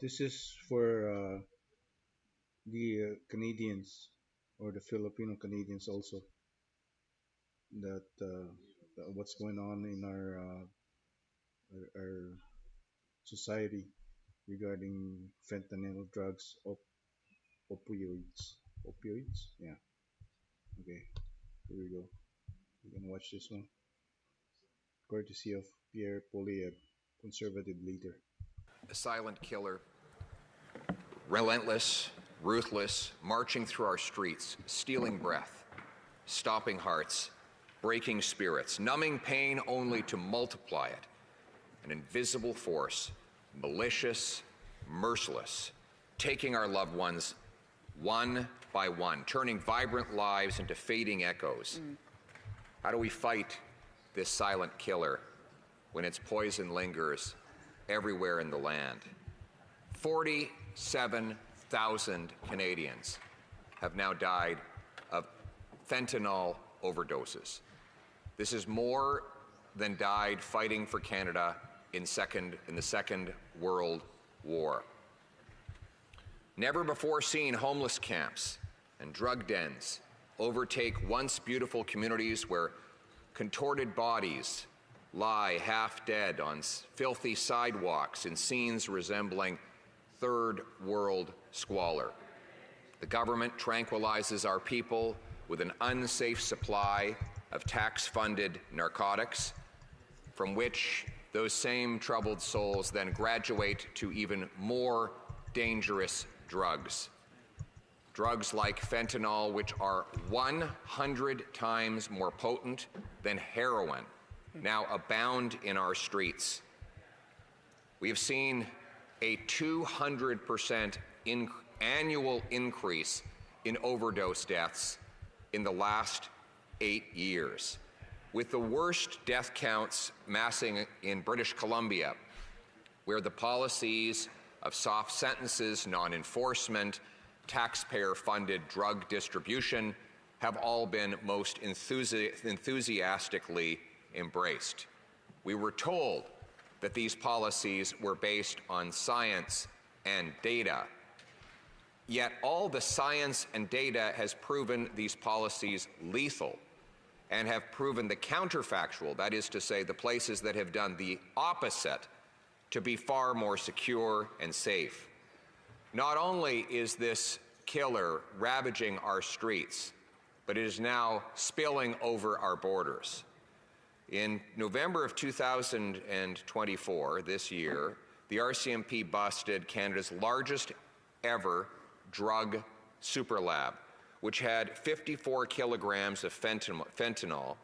This is for the Canadians or the Filipino Canadians also that what's going on in our society regarding fentanyl drugs, opioids, opioids. Yeah. Okay. Here we go. You can watch this one, courtesy of Pierre Poilievre, conservative leader. A silent killer, relentless, ruthless, marching through our streets, stealing breath, stopping hearts, breaking spirits, numbing pain only to multiply it. An invisible force, malicious, merciless, taking our loved ones one by one, turning vibrant lives into fading echoes. How do we fight this silent killer when its poison lingers everywhere in the land? 47,000 Canadians have now died of fentanyl overdoses. This is more than died fighting for Canada in the Second World War. Never before seen homeless camps and drug dens overtake once beautiful communities where contorted bodies lie half dead on filthy sidewalks in scenes resembling third world squalor. The government tranquilizes our people with an unsafe supply of tax-funded narcotics, from which those same troubled souls then graduate to even more dangerous drugs. Drugs like fentanyl, which are 100 times more potent than heroin, now abound in our streets. We have seen a 200% annual increase in overdose deaths in the last 8 years, with the worst death counts massing in British Columbia, where the policies of soft sentences, non-enforcement, taxpayer-funded drug distribution have all been most enthusiastically embraced. We were told that these policies were based on science and data. Yet all the science and data has proven these policies lethal and have proven the counterfactual, that is to say, the places that have done the opposite, to be far more secure and safe. Not only is this killer ravaging our streets, but it is now spilling over our borders. In November of 2024, this year, the RCMP busted Canada's largest ever drug superlab, which had 54 kilograms of fentanyl,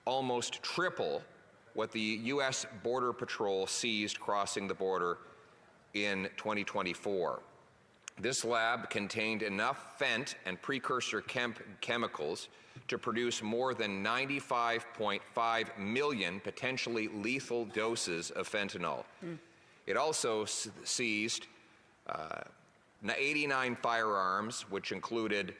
almost triple what the U.S. Border Patrol seized crossing the border in 2024. This lab contained enough fent and precursor chemicals to produce more than 95.5 million potentially lethal doses of fentanyl. It also seized 89 firearms, which included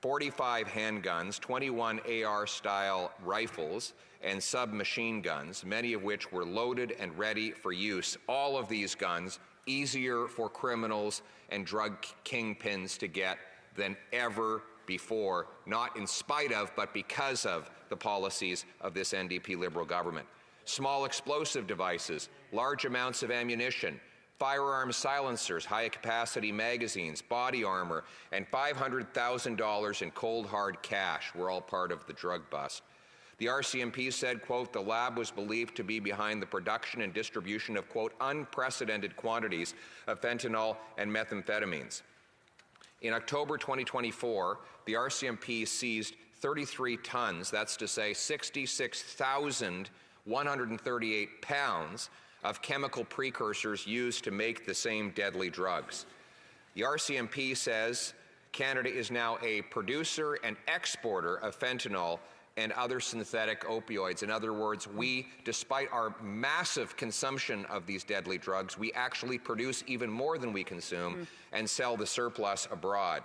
45 handguns, 21 AR-style rifles, and submachine guns, many of which were loaded and ready for use. All of these guns easier for criminals and drug kingpins to get than ever before, not in spite of, but because of the policies of this NDP Liberal government. Small explosive devices, large amounts of ammunition, firearm silencers, high-capacity magazines, body armor, and $500,000 in cold, hard cash were all part of the drug bust. The RCMP said, quote, the lab was believed to be behind the production and distribution of, quote, unprecedented quantities of fentanyl and methamphetamines. In October 2024, the RCMP seized 33 tons, that's to say 66,138 pounds, of chemical precursors used to make the same deadly drugs. The RCMP says Canada is now a producer and exporter of fentanyl and other synthetic opioids. In other words, we, despite our massive consumption of these deadly drugs, we actually produce even more than we consume and sell the surplus abroad.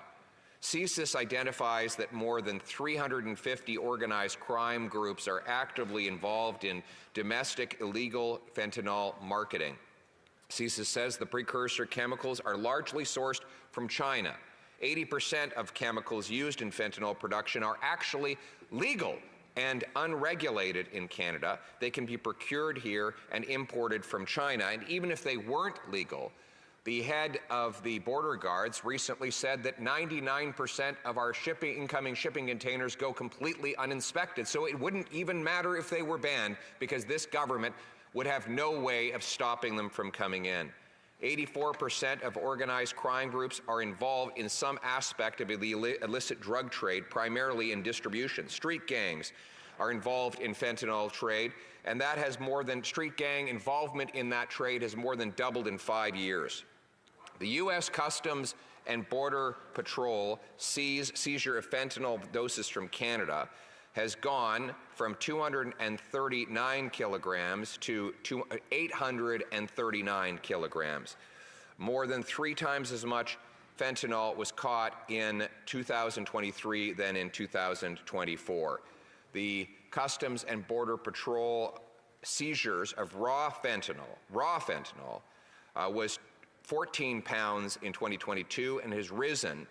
CSIS identifies that more than 350 organized crime groups are actively involved in domestic illegal fentanyl marketing. CISA says the precursor chemicals are largely sourced from China. 80% of chemicals used in fentanyl production are actually legal and unregulated in Canada. They can be procured here and imported from China. And even if they weren't legal, the head of the border guards recently said that 99% of our incoming shipping containers go completely uninspected. So it wouldn't even matter if they were banned, because this government would have no way of stopping them from coming in. 84% of organized crime groups are involved in some aspect of the illicit drug trade, primarily in distribution. Street gangs are involved in fentanyl trade, and that has street gang involvement in that trade has more than doubled in 5 years. The U.S. Customs and Border Patrol seizure of fentanyl doses from Canada has gone from 239 kilograms to 839 kilograms. More than 3 times as much fentanyl was caught in 2023 than in 2024. The Customs and Border Patrol seizures of raw fentanyl was 14 pounds in 2022 and has risen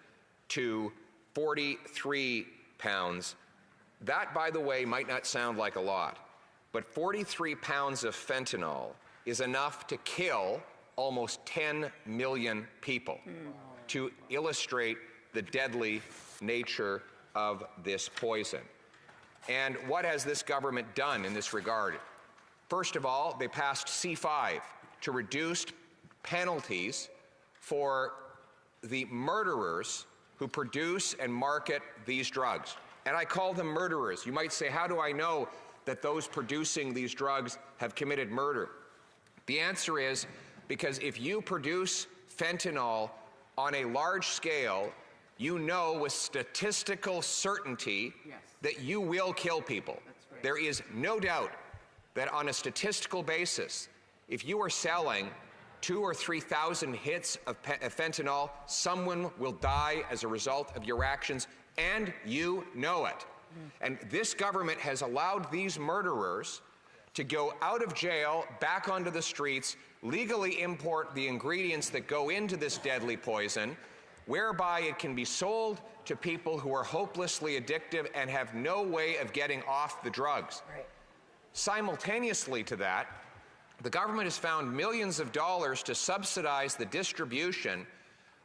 to 43 pounds. That, by the way, might not sound like a lot, but 43 pounds of fentanyl is enough to kill almost 10 million people, to illustrate the deadly nature of this poison. And what has this government done in this regard? First of all, they passed C5 to reduce penalties for the murderers who produce and market these drugs. And I call them murderers. You might say, how do I know that those producing these drugs have committed murder? The answer is because if you produce fentanyl on a large scale, you know with statistical certainty that you will kill people. Right. There is no doubt that on a statistical basis, if you are selling 2,000 or 3,000 hits of fentanyl, someone will die as a result of your actions, and you know it. And this government has allowed these murderers to go out of jail, back onto the streets, legally import the ingredients that go into this deadly poison, whereby it can be sold to people who are hopelessly addictive and have no way of getting off the drugs. Right. Simultaneously to that, the government has found millions of dollars to subsidize the distribution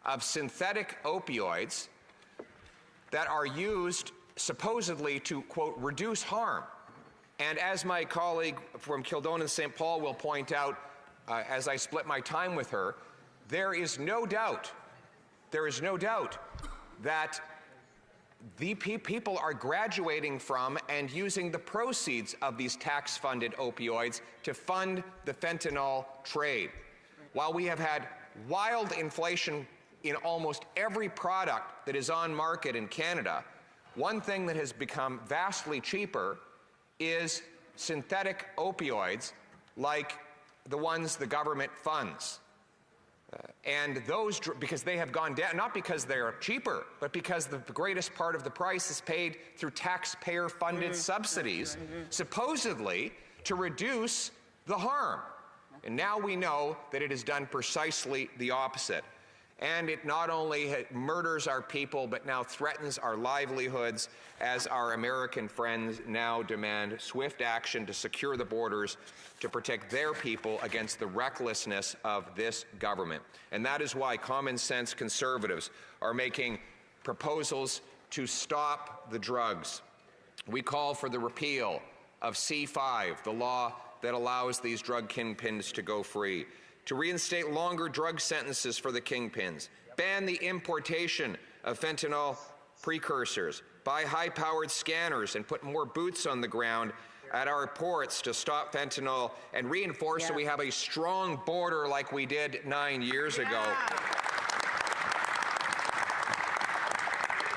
of synthetic opioids that are used supposedly to, quote, reduce harm. And as my colleague from Kildonan St. Paul will point out, as I split my time with her, there is no doubt that the people are graduating from and using the proceeds of these tax-funded opioids to fund the fentanyl trade. While we have had wild inflation in almost every product that is on market in Canada, one thing that has become vastly cheaper is synthetic opioids like the ones the government funds. And those, because they have gone down, not because they're cheaper, but because the greatest part of the price is paid through taxpayer-funded subsidies, supposedly to reduce the harm. And now we know that it has done precisely the opposite. And it not only murders our people, but now threatens our livelihoods as our American friends now demand swift action to secure the borders to protect their people against the recklessness of this government. And that is why common sense conservatives are making proposals to stop the drugs. We call for the repeal of C5, the law that allows these drug kingpins to go free, to reinstate longer drug sentences for the kingpins, ban the importation of fentanyl precursors, buy high-powered scanners and put more boots on the ground at our ports to stop fentanyl, and reinforce so we have a strong border like we did 9 years ago.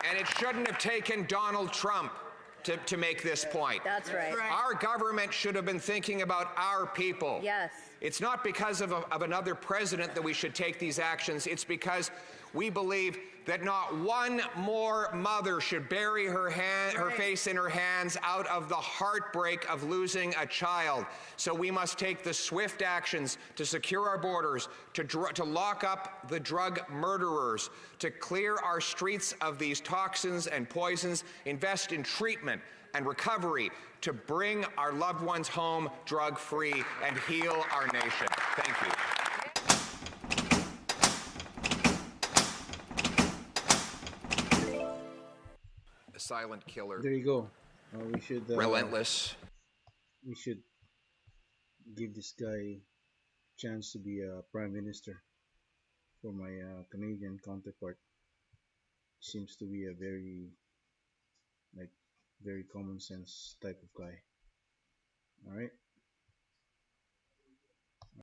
And it shouldn't have taken Donald Trump to make this point. That's right. Our government should have been thinking about our people. Yes. It's not because of another president that we should take these actions. It's because we believe that not one more mother should bury her face in her hands out of the heartbreak of losing a child. So we must take the swift actions to secure our borders, to lock up the drug murderers, to clear our streets of these toxins and poisons, invest in treatment and recovery, to bring our loved ones home drug-free and heal our nation. Thank you. A silent killer. There you go. Relentless. We should give this guy a chance to be a prime minister for my Canadian counterpart. Seems to be a like very common sense type of guy. All right.